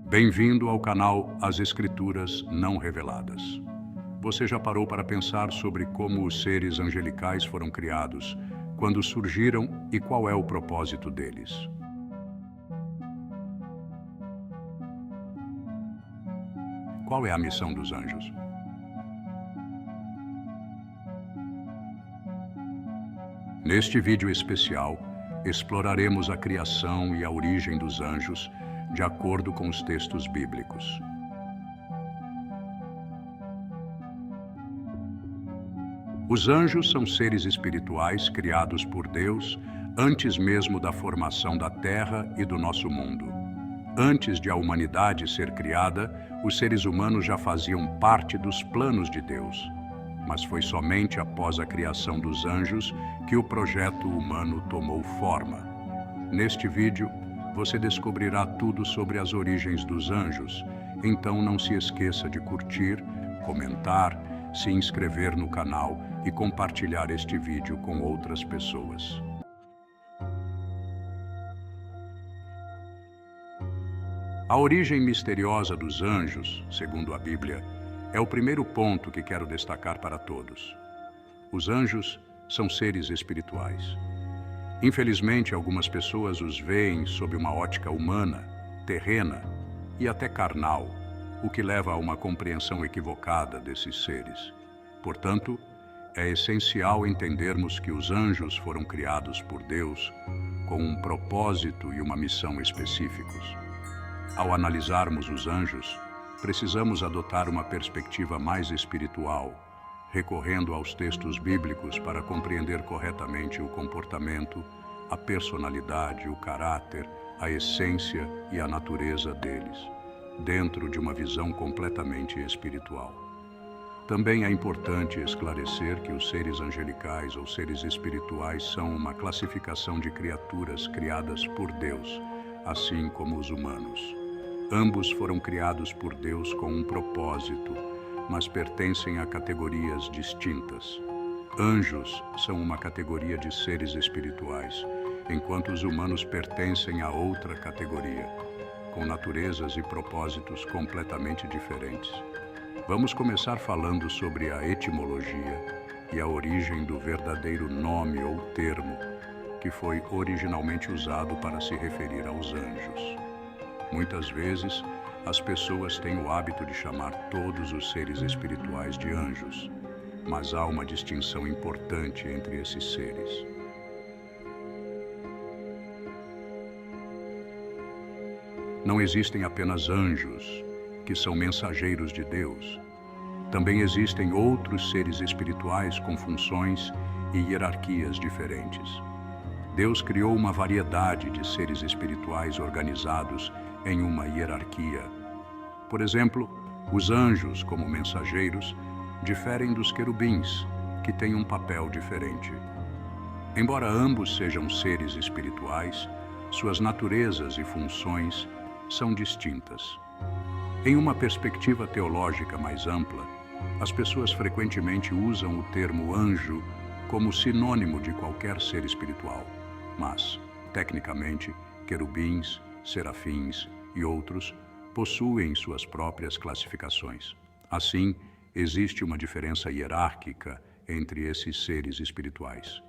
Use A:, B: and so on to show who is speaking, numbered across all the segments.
A: Bem-vindo ao canal As Escrituras Não Reveladas. Você já parou para pensar sobre como os seres angelicais foram criados, quando surgiram e qual é o propósito deles? Qual é a missão dos anjos? Neste vídeo especial, exploraremos a criação e a origem dos anjos de acordo com os textos bíblicos. Os anjos são seres espirituais criados por Deus antes mesmo da formação da Terra e do nosso mundo. Antes de a humanidade ser criada, os seres humanos já faziam parte dos planos de Deus. Mas foi somente após a criação dos anjos que o projeto humano tomou forma. Neste vídeo, você descobrirá tudo sobre as origens dos anjos, então não se esqueça de curtir, comentar, se inscrever no canal e compartilhar este vídeo com outras pessoas. A origem misteriosa dos anjos, segundo a Bíblia, é o primeiro ponto que quero destacar para todos. Os anjos são seres espirituais. Infelizmente, algumas pessoas os veem sob uma ótica humana, terrena e até carnal, o que leva a uma compreensão equivocada desses seres. Portanto, é essencial entendermos que os anjos foram criados por Deus com um propósito e uma missão específicos. Ao analisarmos os anjos, precisamos adotar uma perspectiva mais espiritual, recorrendo aos textos bíblicos para compreender corretamente o comportamento, a personalidade, o caráter, a essência e a natureza deles, dentro de uma visão completamente espiritual. Também é importante esclarecer que os seres angelicais ou seres espirituais são uma classificação de criaturas criadas por Deus, assim como os humanos. Ambos foram criados por Deus com um propósito, mas pertencem a categorias distintas. Anjos são uma categoria de seres espirituais, enquanto os humanos pertencem a outra categoria, com naturezas e propósitos completamente diferentes. Vamos começar falando sobre a etimologia e a origem do verdadeiro nome ou termo que foi originalmente usado para se referir aos anjos. Muitas vezes, as pessoas têm o hábito de chamar todos os seres espirituais de anjos, mas há uma distinção importante entre esses seres. Não existem apenas anjos, que são mensageiros de Deus. Também existem outros seres espirituais com funções e hierarquias diferentes. Deus criou uma variedade de seres espirituais organizados em uma hierarquia. Por exemplo, os anjos, como mensageiros, diferem dos querubins, que têm um papel diferente. Embora ambos sejam seres espirituais, suas naturezas e funções são distintas. Em uma perspectiva teológica mais ampla, as pessoas frequentemente usam o termo anjo como sinônimo de qualquer ser espiritual, mas, tecnicamente, querubins, serafins e outros possuem suas próprias classificações. Assim, existe uma diferença hierárquica entre esses seres espirituais.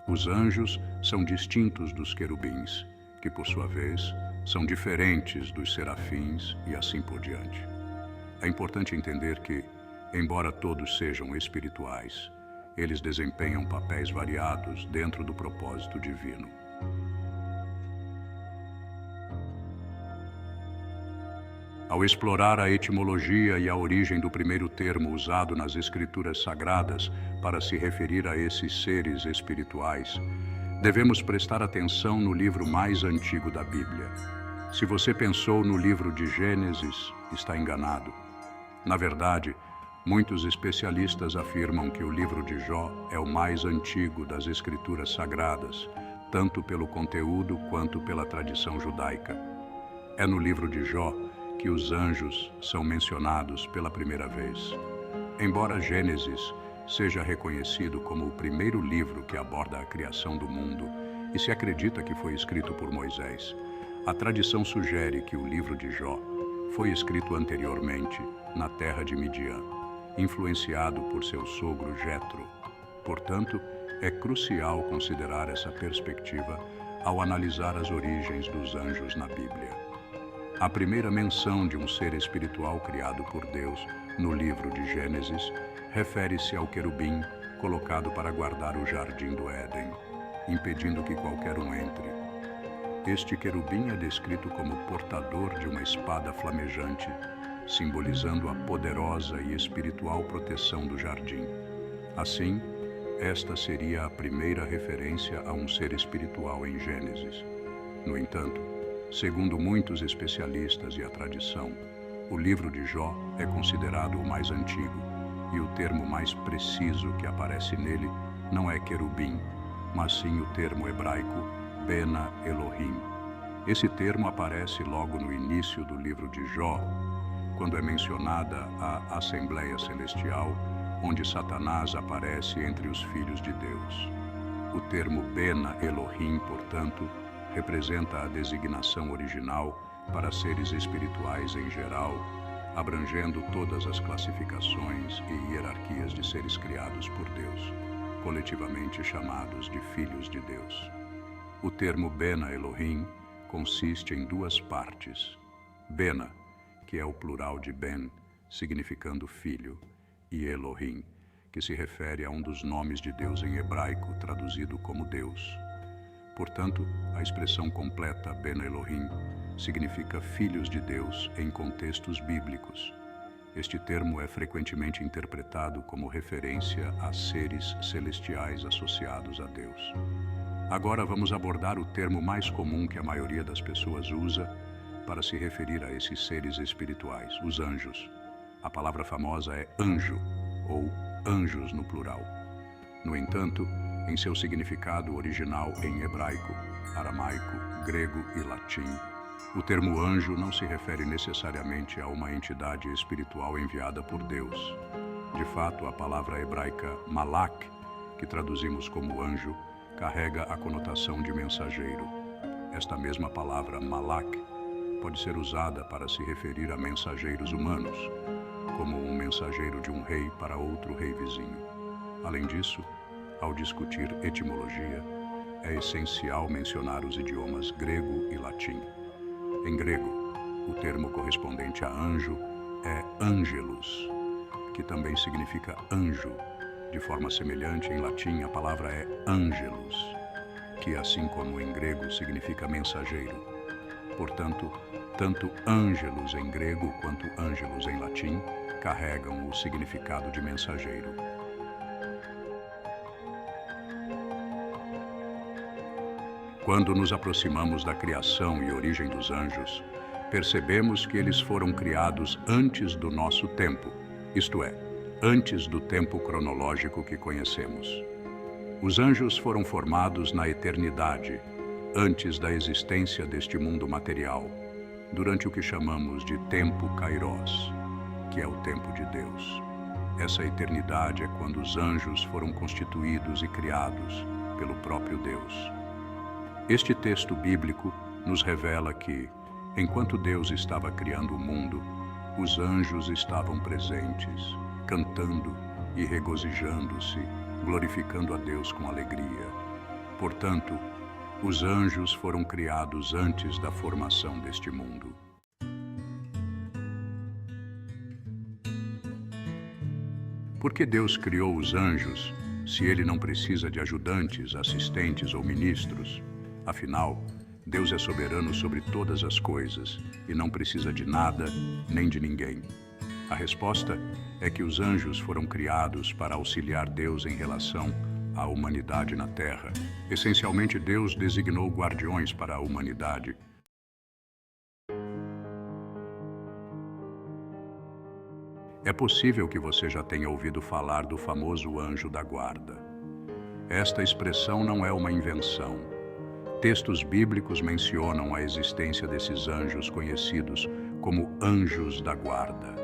A: Os anjos são distintos dos querubins, que por sua vez são diferentes dos serafins e assim por diante. É importante entender que, embora todos sejam espirituais, eles desempenham papéis variados dentro do propósito divino. Ao explorar a etimologia e a origem do primeiro termo usado nas Escrituras Sagradas para se referir a esses seres espirituais, devemos prestar atenção no livro mais antigo da Bíblia. Se você pensou no livro de Gênesis, está enganado. Na verdade, muitos especialistas afirmam que o livro de Jó é o mais antigo das Escrituras Sagradas, tanto pelo conteúdo quanto pela tradição judaica. É no livro de Jó que os anjos são mencionados pela primeira vez. Embora Gênesis seja reconhecido como o primeiro livro que aborda a criação do mundo e se acredita que foi escrito por Moisés. A tradição sugere que o livro de Jó foi escrito anteriormente na terra de Midian, influenciado por seu sogro Jetro. Portanto, é crucial considerar essa perspectiva ao analisar as origens dos anjos na Bíblia. A primeira menção de um ser espiritual criado por Deus no livro de Gênesis refere-se ao querubim colocado para guardar o jardim do Éden, impedindo que qualquer um entre. Este querubim é descrito como portador de uma espada flamejante, simbolizando a poderosa e espiritual proteção do jardim. Assim, esta seria a primeira referência a um ser espiritual em Gênesis. No entanto, segundo muitos especialistas e a tradição, o livro de Jó é considerado o mais antigo, e o termo mais preciso que aparece nele não é querubim, mas sim o termo hebraico Bena Elohim. Esse termo aparece logo no início do livro de Jó, quando é mencionada a Assembleia Celestial, onde Satanás aparece entre os filhos de Deus. O termo Bena Elohim, portanto, representa a designação original para seres espirituais em geral, abrangendo todas as classificações e hierarquias de seres criados por Deus, coletivamente chamados de filhos de Deus. O termo Bena Elohim consiste em duas partes. Bena, que é o plural de Ben, significando filho, e Elohim, que se refere a um dos nomes de Deus em hebraico, traduzido como Deus. Portanto, a expressão completa Bena Elohim significa filhos de Deus em contextos bíblicos. Este termo é frequentemente interpretado como referência a seres celestiais associados a Deus. Agora vamos abordar o termo mais comum que a maioria das pessoas usa para se referir a esses seres espirituais, os anjos. A palavra famosa é anjo, ou anjos no plural. No entanto, em seu significado original em hebraico, aramaico, grego e latim, o termo anjo não se refere necessariamente a uma entidade espiritual enviada por Deus. De fato, a palavra hebraica malak, que traduzimos como anjo, carrega a conotação de mensageiro. Esta mesma palavra malak pode ser usada para se referir a mensageiros humanos, como um mensageiro de um rei para outro rei vizinho. Além disso, ao discutir etimologia, é essencial mencionar os idiomas grego e latim. Em grego, o termo correspondente a anjo é angelus, que também significa anjo. De forma semelhante, em latim, a palavra é angelus, que, assim como em grego, significa mensageiro. Portanto, tanto angelus em grego quanto angelus em latim carregam o significado de mensageiro. Quando nos aproximamos da criação e origem dos anjos, percebemos que eles foram criados antes do nosso tempo, isto é, antes do tempo cronológico que conhecemos. Os anjos foram formados na eternidade, antes da existência deste mundo material, durante o que chamamos de tempo Kairos, que é o tempo de Deus. Essa eternidade é quando os anjos foram constituídos e criados pelo próprio Deus. Este texto bíblico nos revela que, enquanto Deus estava criando o mundo, os anjos estavam presentes, cantando e regozijando-se, glorificando a Deus com alegria. Portanto, os anjos foram criados antes da formação deste mundo. Por que Deus criou os anjos, se Ele não precisa de ajudantes, assistentes ou ministros? Afinal, Deus é soberano sobre todas as coisas e não precisa de nada nem de ninguém. A resposta é que os anjos foram criados para auxiliar Deus em relação à humanidade na Terra. Essencialmente, Deus designou guardiões para a humanidade. É possível que você já tenha ouvido falar do famoso anjo da guarda. Esta expressão não é uma invenção. Textos bíblicos mencionam a existência desses anjos conhecidos como anjos da guarda.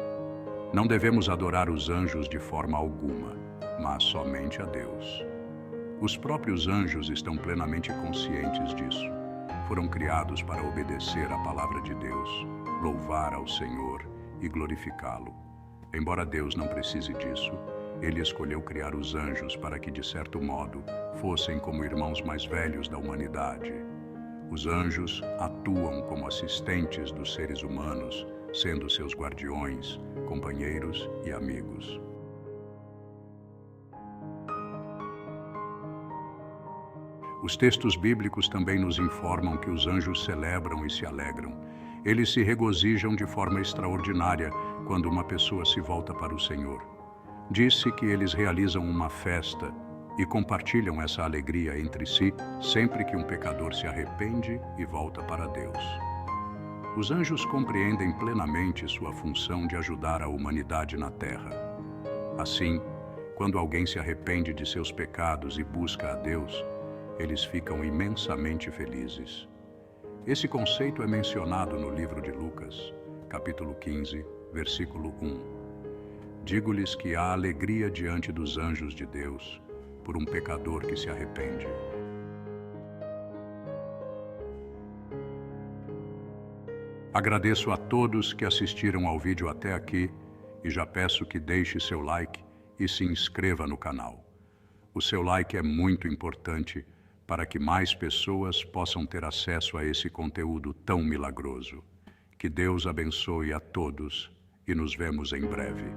A: Não devemos adorar os anjos de forma alguma, mas somente a Deus. Os próprios anjos estão plenamente conscientes disso. Foram criados para obedecer à palavra de Deus, louvar ao Senhor e glorificá-lo. Embora Deus não precise disso, Ele escolheu criar os anjos para que, de certo modo, fossem como irmãos mais velhos da humanidade. Os anjos atuam como assistentes dos seres humanos, sendo seus guardiões, companheiros e amigos. Os textos bíblicos também nos informam que os anjos celebram e se alegram. Eles se regozijam de forma extraordinária quando uma pessoa se volta para o Senhor. Diz-se que eles realizam uma festa e compartilham essa alegria entre si sempre que um pecador se arrepende e volta para Deus. Os anjos compreendem plenamente sua função de ajudar a humanidade na Terra. Assim, quando alguém se arrepende de seus pecados e busca a Deus, eles ficam imensamente felizes. Esse conceito é mencionado no livro de Lucas, capítulo 15, versículo 1. Digo-lhes que há alegria diante dos anjos de Deus por um pecador que se arrepende. Agradeço a todos que assistiram ao vídeo até aqui e já peço que deixe seu like e se inscreva no canal. O seu like é muito importante para que mais pessoas possam ter acesso a esse conteúdo tão milagroso. Que Deus abençoe a todos e nos vemos em breve.